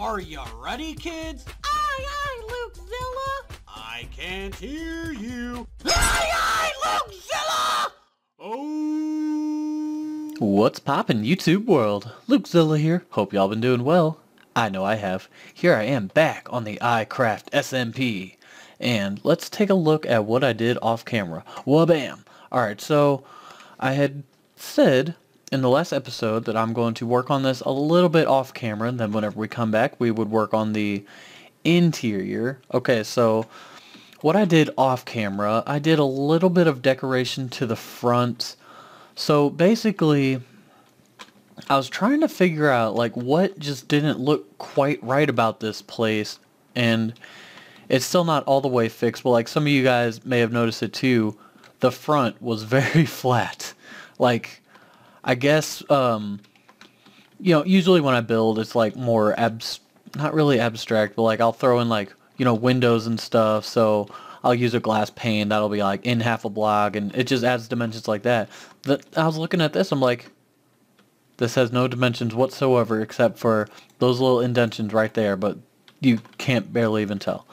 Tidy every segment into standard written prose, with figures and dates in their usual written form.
Are you ready, kids? Aye, aye, Lukezilla! I can't hear you. Aye, aye, Lukezilla! Oh. What's poppin', YouTube world? Lukezilla here. Hope y'all been doing well. I know I have. Here I am back on the iCraft SMP. And let's take a look at what I did off camera. Wabam! Alright, so I had said in the last episode that I'm going to work on this a little bit off camera, and then whenever we come back we would work on the interior. Okay, so what I did off camera, I did a little bit of decoration to the front. So basically, I was trying to figure out like what just didn't look quite right about this place, and it's still not all the way fixed, but like some of you guys may have noticed it too, the front was very flat. Like, I guess, usually when I build, it's like more not really abstract, but like I'll throw in like, windows and stuff, so I'll use a glass pane that'll be like in half a block, and it just adds dimensions like that. I was looking at this, I'm like, this has no dimensions whatsoever except for those little indentions right there, but you can't barely even tell.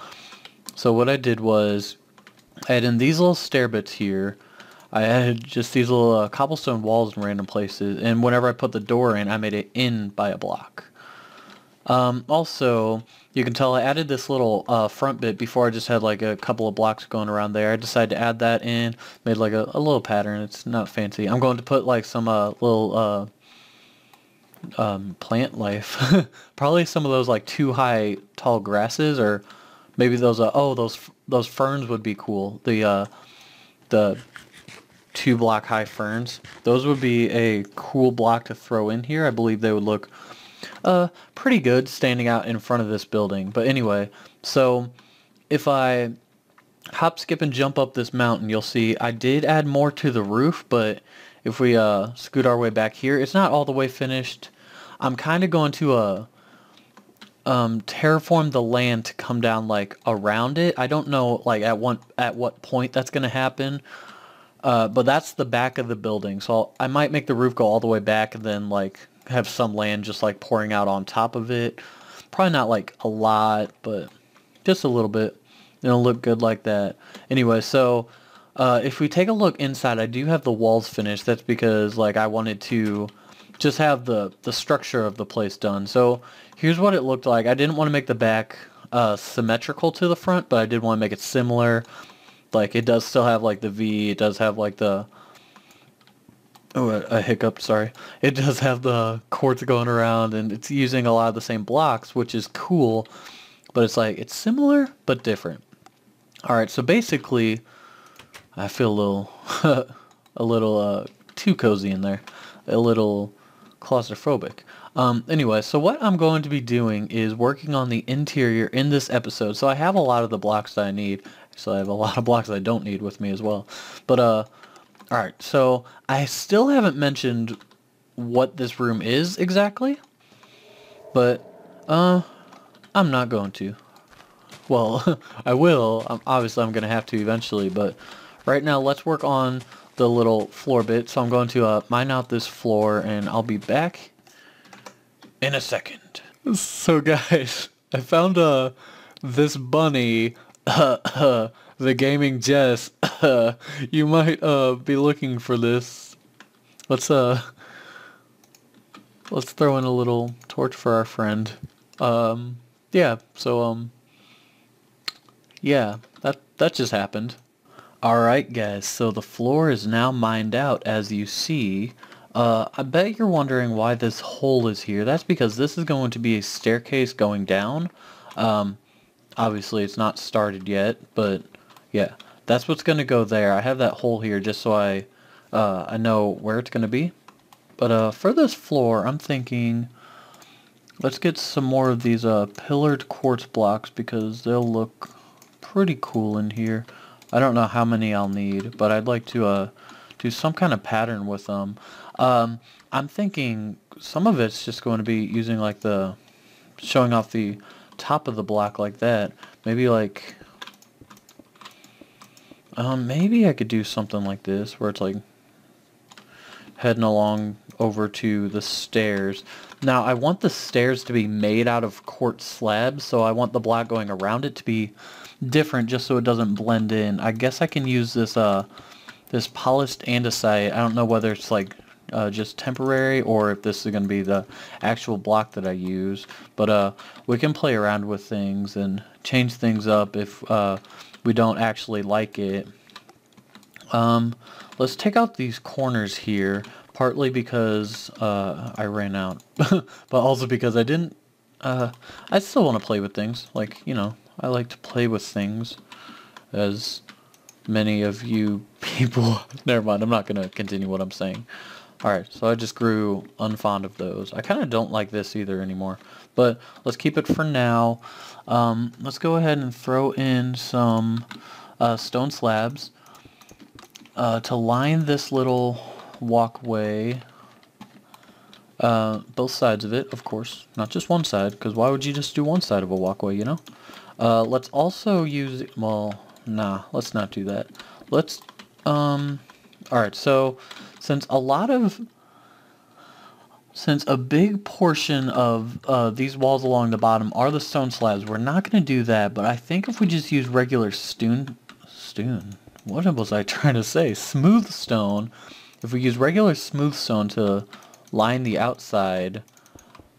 So what I did was, I had in these little stair bits here, I added just these little cobblestone walls in random places, and whenever I put the door in, I made it in by a block. Also, you can tell I added this little front bit before. I just had like a couple of blocks going around there. I decided to add that in, made like a little pattern. It's not fancy. I'm going to put like some little plant life. Probably some of those like too high tall grasses, or maybe those those ferns would be cool. The 2-block high ferns. Those would be a cool block to throw in here. I believe they would look pretty good standing out in front of this building. But anyway, so if I hop, skip, and jump up this mountain, you'll see I did add more to the roof, but if we scoot our way back here, it's not all the way finished. I'm kind of going to terraform the land to come down like around it. I don't know like at what point that's going to happen. But that's the back of the building, so I might make the roof go all the way back and then like have some land just like pouring out on top of it. Probably not like a lot, but just a little bit. It'll look good like that. Anyway, so if we take a look inside, I do have the walls finished. That's because like I wanted to just have the structure of the place done. So here's what it looked like. I didn't want to make the back symmetrical to the front, but I did want to make it similar. Like, it does still have, like, the V, it does have, like, the... Oh, a hiccup, sorry. It does have the cords going around, and it's using a lot of the same blocks, which is cool, but it's, like, it's similar, but different. Alright, so basically, I feel a little too cozy in there. A little claustrophobic. Anyway, so what I'm going to be doing is working on the interior in this episode. So I have a lot of the blocks that I need. So I have a lot of blocks that I don't need with me as well. But, alright, so I still haven't mentioned what this room is exactly. But, I'm not going to. Well, I will. Obviously, I'm going to have to eventually. But right now, let's work on the little floor bit. So I'm going to mine out this floor, and I'll be back in a second. So, guys, I found this bunny... the gaming Jess. You might be looking for this. Let's throw in a little torch for our friend. Yeah, so yeah, that just happened. Alright guys, so the floor is now mined out, as you see. I bet you're wondering why this hole is here. That's because this is going to be a staircase going down. Obviously, it's not started yet, but yeah, that's what's going to go there. I have that hole here just so I know where it's going to be. But for this floor, I'm thinking, let's get some more of these pillared quartz blocks because they'll look pretty cool in here. I don't know how many I'll need, but I'd like to do some kind of pattern with them. I'm thinking some of it's just going to be using like showing off the top of the block like that. Maybe like maybe I could do something like this where it's like heading along over to the stairs. Now I want the stairs to be made out of quartz slabs, so I want the block going around it to be different just so it doesn't blend in. I guess I can use this this polished andesite. I don't know whether it's like just temporary or if this is going to be the actual block that I use, but we can play around with things and change things up if we don't actually like it. Let's take out these corners here, partly because I ran out, but also because I didn't, I still want to play with things, like, you know, I like to play with things, as many of you people, never mind, I'm not going to continue what I'm saying. Alright, so I just grew unfond of those. I kind of don't like this either anymore, but let's keep it for now. Let's go ahead and throw in some stone slabs to line this little walkway. Both sides of it, of course, not just one side, because why would you just do one side of a walkway, you know? Let's also use, well, nah, let's not do that. Let's, alright, so since a big portion of these walls along the bottom are the stone slabs, we're not going to do that, but I think if we just use regular what was I trying to say? Smooth stone. If we use regular smooth stone to line the outside,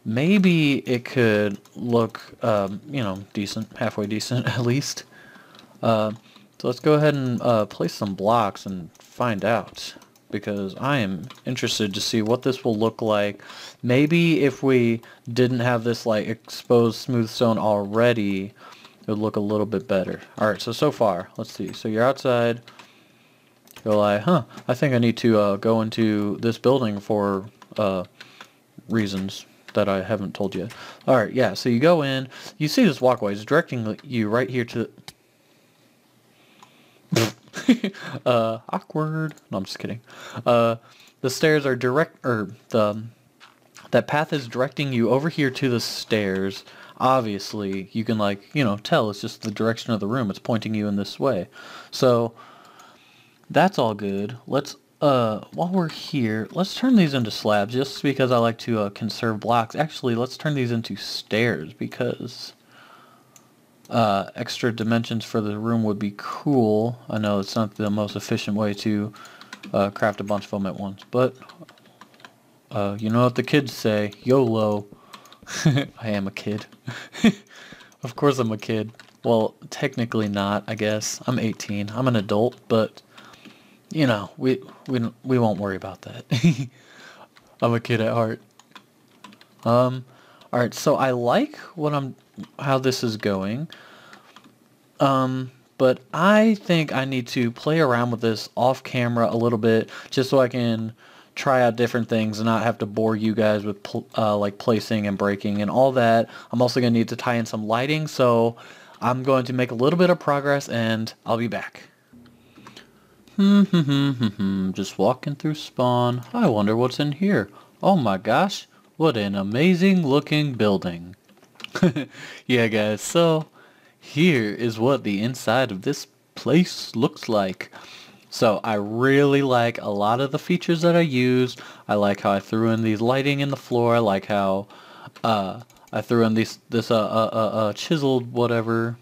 maybe it could look, you know, decent, halfway decent at least. So let's go ahead and place some blocks and find out, because I am interested to see what this will look like. Maybe if we didn't have this like exposed smooth stone already, it would look a little bit better. Alright, so far, let's see. So you're outside, you're like, huh, I think I need to go into this building for reasons that I haven't told you. Alright, yeah, so you go in, you see this walkway, it's directing you right here to awkward. No, I'm just kidding. The stairs are that path is directing you over here to the stairs. Obviously, you can, like, you know, tell it's just the direction of the room. It's pointing you in this way. So, that's all good. Let's, while we're here, let's turn these into slabs, just because I like to conserve blocks. Actually, let's turn these into stairs, because extra dimensions for the room would be cool. I know it's not the most efficient way to craft a bunch of them at once, but you know what the kids say, YOLO. I am a kid. Of course I'm a kid. Well, technically not, I guess. I'm 18. I'm an adult, but you know, we won't worry about that. I'm a kid at heart. Alright, so I like how this is going. But I think I need to play around with this off camera a little bit, just so I can try out different things and not have to bore you guys with like placing and breaking and all that. I'm also going to need to tie in some lighting, so I'm going to make a little bit of progress and I'll be back. Just walking through spawn. I wonder what's in here. Oh my gosh, what an amazing looking building. Yeah guys, so here is what the inside of this place looks like. So I really like a lot of the features that I used. I like how I threw in these lighting in the floor. I like how I threw in this chiseled whatever,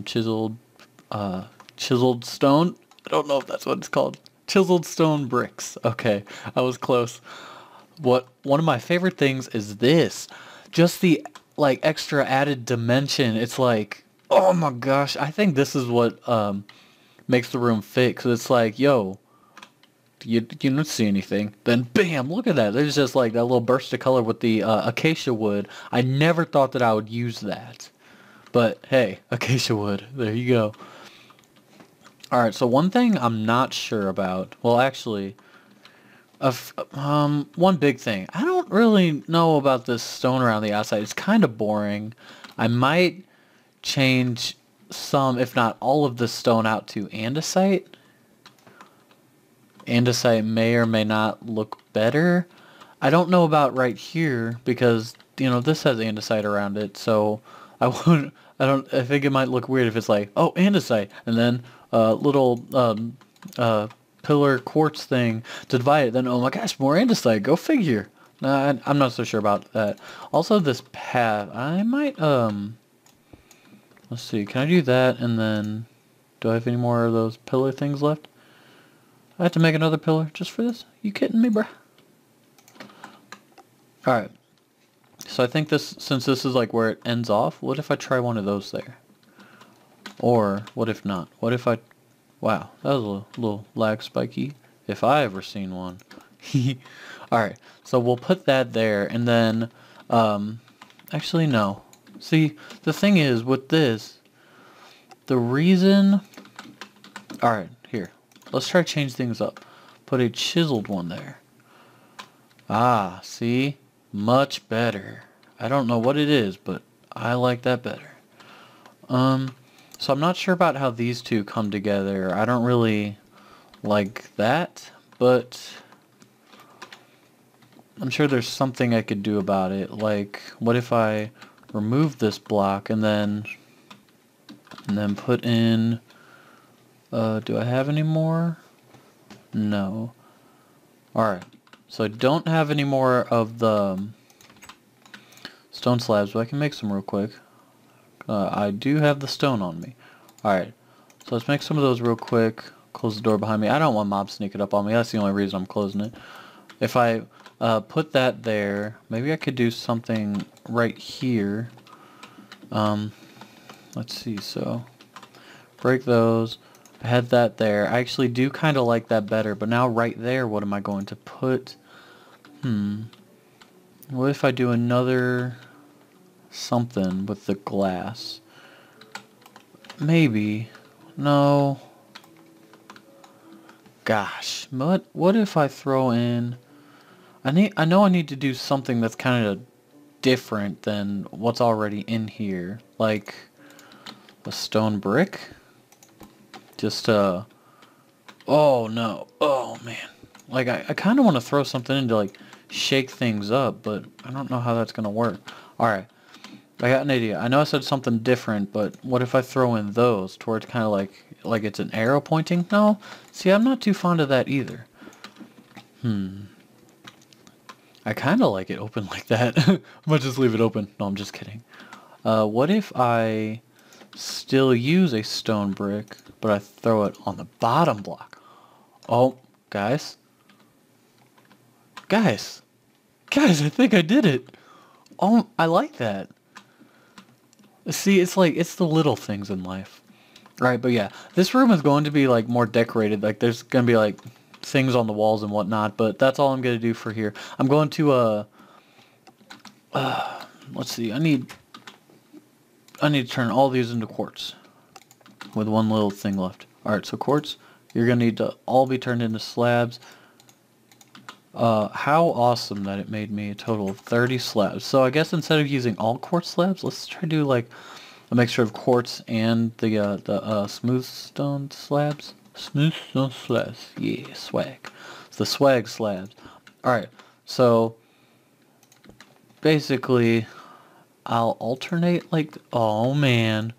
chiseled stone. I don't know if that's what it's called. Chiseled stone bricks. Okay, I was close. One of my favorite things is this. Just the like extra added dimension. It's like, oh my gosh, I think this is what makes the room fit, because it's like, yo, you don't see anything, then bam, look at that, there's just like that little burst of color with the acacia wood. I never thought that I would use that, but hey, acacia wood, there you go. Alright, so one thing I'm not sure about, well actually, one big thing, I don't really know about this stone around the outside. It's kind of boring. I might change some, if not all of the stone out to andesite. Andesite may or may not look better. I don't know about right here, because, you know, this has andesite around it, so I think it might look weird if it's like, oh, andesite, and then little pillar quartz thing to divide it, then oh my gosh, more andesite, go figure. No, I'm not so sure about that. Also, this path, I might, let's see, can I do that, and then, do I have any more of those pillar things left? I have to make another pillar just for this? You kidding me, bruh? Alright, so I think this, since this is like where it ends off, what if I try one of those there? Or, what if not? What if I, wow, that was a little lag spiky, if I ever seen one. Alright, so we'll put that there, and then, actually no. See, the thing is, with this, the reason, alright, here, let's try to change things up. Put a chiseled one there. Ah, see? Much better. I don't know what it is, but I like that better. So I'm not sure about how these two come together. I don't really like that, but I'm sure there's something I could do about it. Like, what if I remove this block and then put in, do I have any more? No. Alright, so I don't have any more of the stone slabs, but I can make some real quick. I do have the stone on me. Alright, so let's make some of those real quick. Close the door behind me. I don't want mobs sneaking up on me. That's the only reason I'm closing it. If I put that there, maybe I could do something right here. Let's see, so break those. I had that there. I actually do kind of like that better, but now right there, what am I going to put? What if I do another something with the glass? Maybe. No. Gosh, what if I throw in, I know I need to do something that's kind of different than what's already in here, like a stone brick. Just oh no, oh man, like I kind of want to throw something in to like shake things up, but I don't know how that's gonna work. Alright, I got an idea. I know I said something different, but what if I throw in those towards kind of like it's an arrow pointing? No, see, I'm not too fond of that either. I kind of like it open like that. I'm gonna just leave it open. No, I'm just kidding. What if I still use a stone brick, but I throw it on the bottom block? Oh, guys. Guys, I think I did it. Oh, I like that. See, it's like, it's the little things in life. Right, but yeah, this room is going to be like more decorated. Like there's going to be like things on the walls and whatnot, but that's all I'm going to do for here. I'm going to, let's see, I need to turn all these into quartz with one little thing left. Alright, so quartz, you're going to need to all be turned into slabs. How awesome that it made me a total of 30 slabs. So I guess instead of using all quartz slabs, let's try to do like a mixture of quartz and the smooth stone slabs. Smooth stone slabs. Yeah, swag. It's the swag slabs. Alright, so basically I'll alternate like, oh man.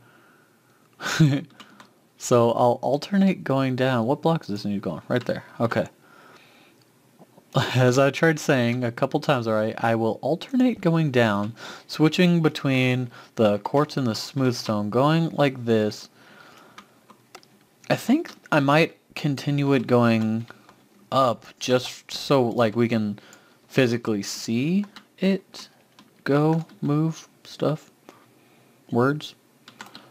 So I'll alternate going down. What block does this need to go on? Right there. Okay. As I tried saying a couple times, alright, I will alternate going down, switching between the quartz and the smooth stone, going like this. I think I might continue it going up just so like we can physically see it go, move, stuff, words.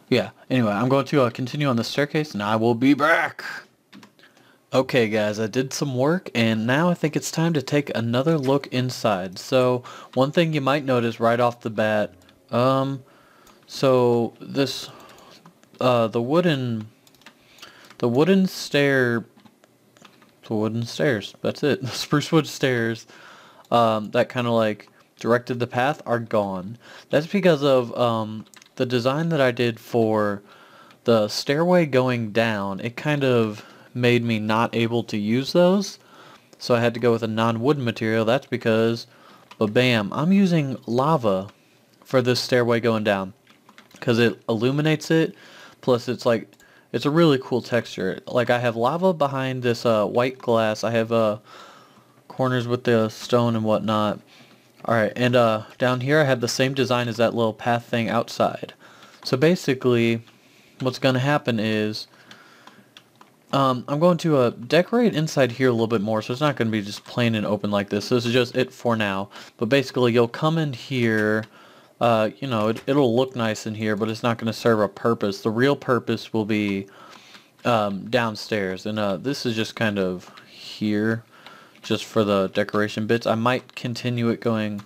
Yeah, anyway, I'm going to continue on the staircase and I will be back. Okay guys, I did some work and now I think it's time to take another look inside. So one thing you might notice right off the bat, so this, the wooden stairs, that's it, the spruce wood stairs, that kind of like directed the path are gone. That's because of, the design that I did for the stairway going down. It kind of made me not able to use those, so I had to go with a non-wood material. That's because, but bam, I'm using lava for this stairway going down because it illuminates it, plus it's like, it's a really cool texture. Like I have lava behind this white glass, I have corners with the stone and whatnot, Alright, and down here I have the same design as that little path thing outside. So basically, what's going to happen is, I'm going to decorate inside here a little bit more, so it's not going to be just plain and open like this. This is just it for now. But basically, you'll come in here, you know, it'll look nice in here, but it's not going to serve a purpose. The real purpose will be downstairs, and this is just kind of here, just for the decoration bits. I might continue it going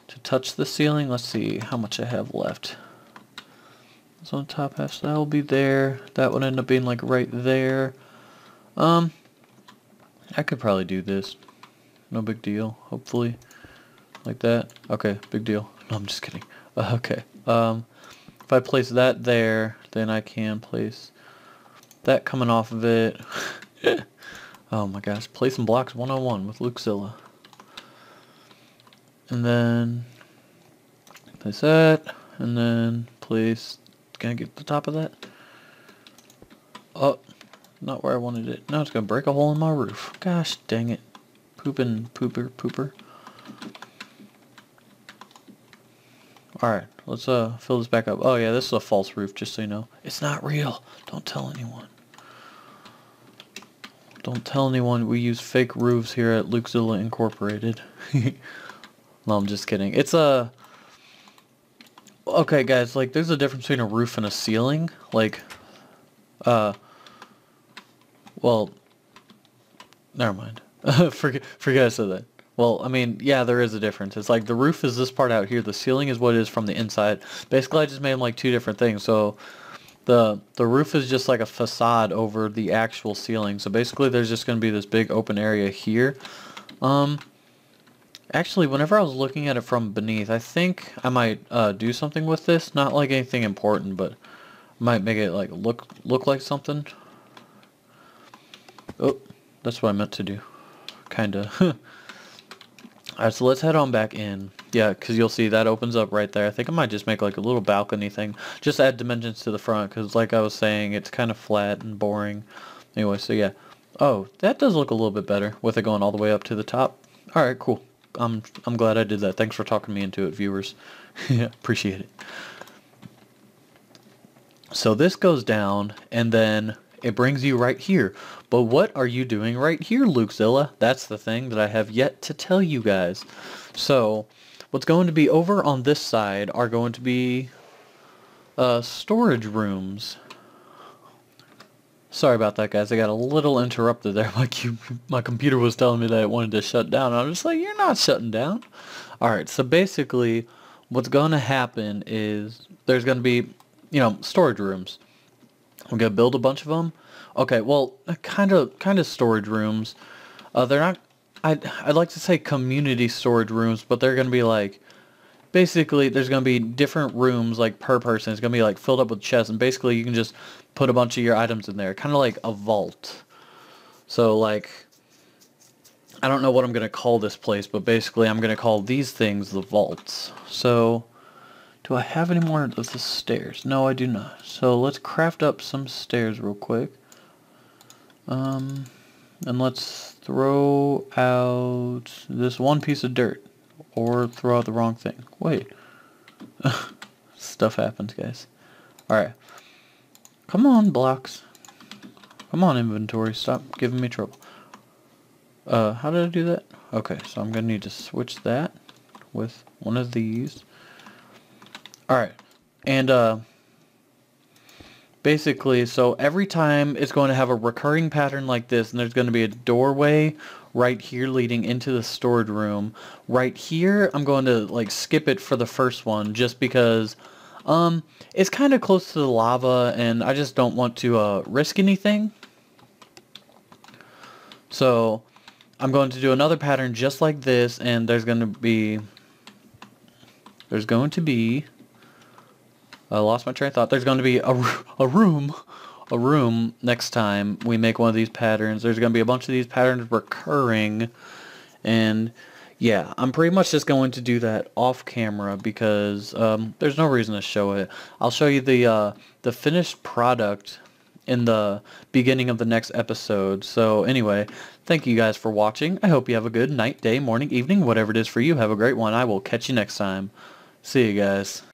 to touch the ceiling. Let's see how much I have left. It's on the top half, so that'll be there. That would end up being like right there. I could probably do this. No big deal, hopefully. Like that. Okay, big deal. No, I'm just kidding. Okay. If I place that there, then I can place that coming off of it. Oh my gosh, placing blocks 101 with Lukezilla. And then place that, and then place, can I get the top of that? Oh, not where I wanted it. Now it's gonna break a hole in my roof. Gosh dang it. Pooper. Alright, let's fill this back up. Oh yeah, this is a false roof, just so you know. It's not real. Don't tell anyone. Don't tell anyone we use fake roofs here at Lukezilla Incorporated. No, I'm just kidding. It's a... Okay, guys, like, there's a difference between a roof and a ceiling. Like, well, never mind. Forget I said that. Well, I mean, yeah, there is a difference. It's like the roof is this part out here. The ceiling is what it is from the inside. Basically, I just made them like two different things. So the roof is just like a facade over the actual ceiling. So basically, there's just going to be this big open area here. Actually, whenever I was looking at it from beneath, I think I might do something with this. Not like anything important, but might make it like look like something. Oh, that's what I meant to do. Kinda. Alright, so let's head on back in. Yeah, because you'll see that opens up right there. I think I might just make like a little balcony thing. Just add dimensions to the front, because like I was saying, it's kind of flat and boring. Anyway, so yeah. Oh, that does look a little bit better with it going all the way up to the top. Alright, cool. I'm glad I did that. Thanks for talking me into it, viewers. Yeah, appreciate it. So this goes down, and then it brings you right here. But what are you doing right here, Lukezilla? That's the thing that I have yet to tell you guys. So, what's going to be over on this side are going to be storage rooms. Sorry about that, guys. I got a little interrupted there. My computer was telling me that it wanted to shut down. I'm just like, you're not shutting down. Alright, so basically, what's going to happen is there's going to be, you know, storage rooms. We're going to build a bunch of them. Okay, well, kind of storage rooms. They're not, I'd like to say community storage rooms, but they're going to be like, basically, there's going to be different rooms, like, per person. It's going to be, like, filled up with chests, and basically you can just put a bunch of your items in there. Kind of like a vault. So, like, I don't know what I'm going to call this place, but basically I'm going to call these things the vaults. So, do I have any more of the stairs? No, I do not. So, let's craft up some stairs real quick. And let's throw out this one piece of dirt. Or throw out the wrong thing. Wait. Stuff happens, guys. Alright. Come on, blocks. Come on, inventory. Stop giving me trouble. How did I do that? Okay, so I'm going to need to switch that with one of these. Alright. And, basically, so every time it's going to have a recurring pattern like this, and there's going to be a doorway right here leading into the storage room. Right here, I'm going to like skip it for the first one just because it's kind of close to the lava and I just don't want to risk anything. So I'm going to do another pattern just like this, and there's going to be I lost my train of thought. There's going to be a room next time we make one of these patterns. There's going to be a bunch of these patterns recurring, and yeah, I'm pretty much just going to do that off camera because there's no reason to show it. I'll show you the finished product in the beginning of the next episode. So anyway, thank you guys for watching. I hope you have a good night, day, morning, evening, whatever it is for you. Have a great one. I will catch you next time. See you guys.